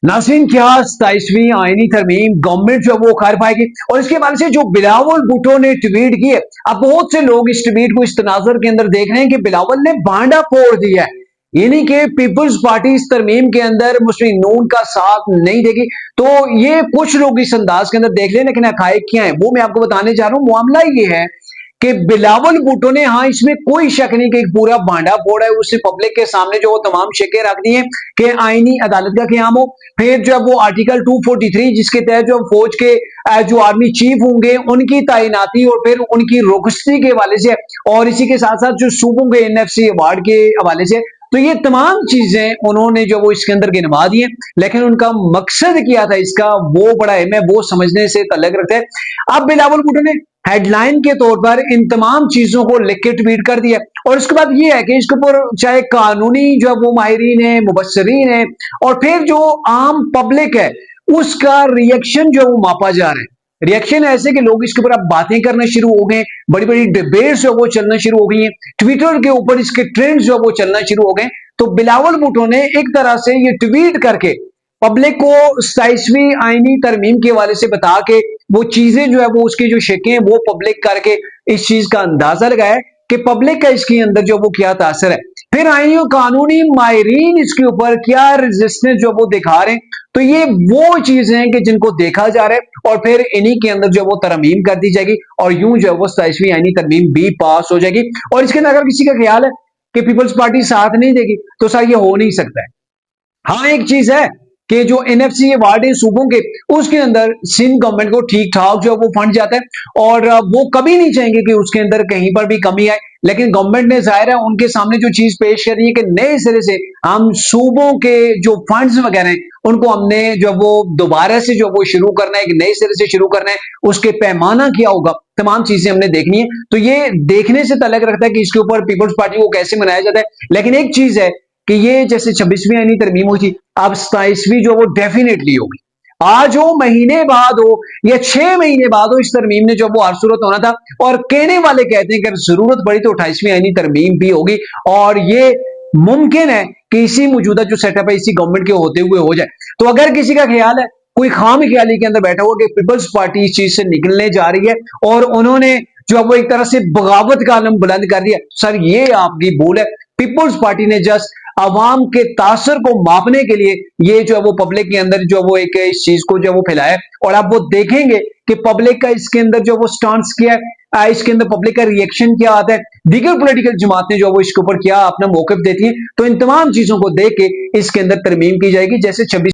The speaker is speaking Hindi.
नाज़रीन, क्या 27वीं आईनी तरमीम गवर्नमेंट जो वो कर पाएगी? और इसके बारे से जो बिलावल भुट्टो ने ट्वीट की है, अब बहुत से लोग इस ट्वीट को इस तनाजुर के अंदर देख रहे हैं कि बिलावल ने भांडा फोड़ दिया है, यानी कि पीपल्स पार्टी इस तरमीम के अंदर मुस्लिम नून का साथ नहीं देगी। तो ये कुछ लोग इस अंदाज के अंदर देख रहे हैं, लेकिन हकायक क्या है वो मैं आपको बताने जा रहा हूं। मामला ये है कि बिलावल भुट्टो ने, हाँ, इसमें कोई शक नहीं कि एक पूरा भांडा फोड़ा है, उसने पब्लिक के सामने जो वो तमाम शिकें रख दी हैं कि आईनी अदालत का क़याम हो। फिर जब वो आर्टिकल 243 जिसके तहत जो फौज के जो आर्मी चीफ होंगे उनकी तैनाती और फिर उनकी रुखसती के हवाले से, और इसी के साथ साथ जो सूबों के एनएफसी अवार्ड के हवाले से, तो ये तमाम चीजें उन्होंने जो वो इसके अंदर गिनवा दी है। लेकिन उनका मकसद क्या था इसका, वो बड़ा अहम है, वो समझने से तल्लुक रखता है। अब बिलावल भुट्टो ने हेडलाइन के तौर पर इन तमाम चीजों को लिख के ट्वीट कर दिया, और उसके बाद ये है कि इसके ऊपर चाहे कानूनी जो वो माहिरीन है, मुबस्सरीन है, और फिर जो आम पब्लिक है, उसका रिएक्शन जो वो मापा जा रहा है। रिएक्शन ऐसे कि लोग इसके ऊपर अब बातें करना शुरू हो गए, बड़ी बड़ी डिबेट्स जो वो चलना शुरू हो गई हैं, ट्विटर के ऊपर इसके ट्रेंड्स जो वो चलना शुरू हो गए। तो बिलावल भुट्टो ने एक तरह से ये ट्वीट करके पब्लिक को 27वीं आईनी तरमीम के हवाले से बता के वो चीजें जो है वो उसकी जो शकें हैं वो पब्लिक करके इस चीज का अंदाजा लगाया कि पब्लिक का इसके अंदर जो वो क्या तासर है। फिर आईनी कानूनी माहिरीन इसके ऊपर क्या रेजिस्टेंस जो वो दिखा रहे हैं। तो ये वो चीजें हैं कि जिनको देखा जा रहा है, और फिर इन्हीं के अंदर जो वो तरमीम कर दी जाएगी, और यूं जो है वो 27वीं आईनी तरमीम भी पास हो जाएगी। और इसके अंदर अगर किसी का ख्याल है कि पीपल्स पार्टी साथ नहीं देगी, तो सर ये हो नहीं सकता है। हाँ, एक चीज है कि जो एनएफसी अवार्ड है सूबों के, उसके अंदर सिंध गवर्नमेंट को ठीक ठाक जो वो फंड जाता है, और वो कभी नहीं चाहेंगे कि उसके अंदर कहीं पर भी कमी आए। लेकिन गवर्नमेंट ने जाहिर है उनके सामने जो चीज पेश करी है कि नए सिरे से हम सूबों के जो फंड्स वगैरह हैं उनको हमने जो वो दोबारा से जो वो शुरू करना है, एक नए सिरे से शुरू करना है, उसके पैमाना क्या होगा, तमाम चीजें हमने देखनी है। तो ये देखने से तल्लुक रखता है कि इसके ऊपर पीपल्स पार्टी को कैसे मनाया जाता है। लेकिन एक चीज है कि ये जैसे 26वीं आईनी तरमीम हुई थी, अब 27वीं जो वो डेफिनेटली होगी। आज हो, महीने बाद हो, या 6 महीने बाद हो, इस तरमीम ने जो वो हर सूरत होना था। और कहने वाले कहते हैं कि अगर जरूरत पड़ी तो 28वीं आईनी तरमीम भी होगी, और ये मुमकिन है कि इसी मौजूदा जो सेटअप है इसी गवर्नमेंट के होते हुए हो जाए। तो अगर किसी का ख्याल है, कोई खाम ख्याली के अंदर बैठा हुआ कि पीपल्स पार्टी इस चीज से निकलने जा रही है और उन्होंने जो वो एक तरह से बगावत का आलम बुलंद कर दिया, सर ये आपकी भूल है। पीपल्स पार्टी ने जस्ट अवाम के तासर को मापने के लिए ये जो है वो पब्लिक के अंदर जो वो एक इस चीज को जो वो फैलाया, और आप वो देखेंगे कि पब्लिक का इसके अंदर जो वो स्टांस किया है, इसके अंदर पब्लिक का रिएक्शन क्या आता है, दीगर पॉलिटिकल जमातें जो वो इसके ऊपर क्या अपना मौकफ देती हैं। तो इन तमाम चीजों को देख के इसके अंदर तरमीम की जाएगी। जैसे 26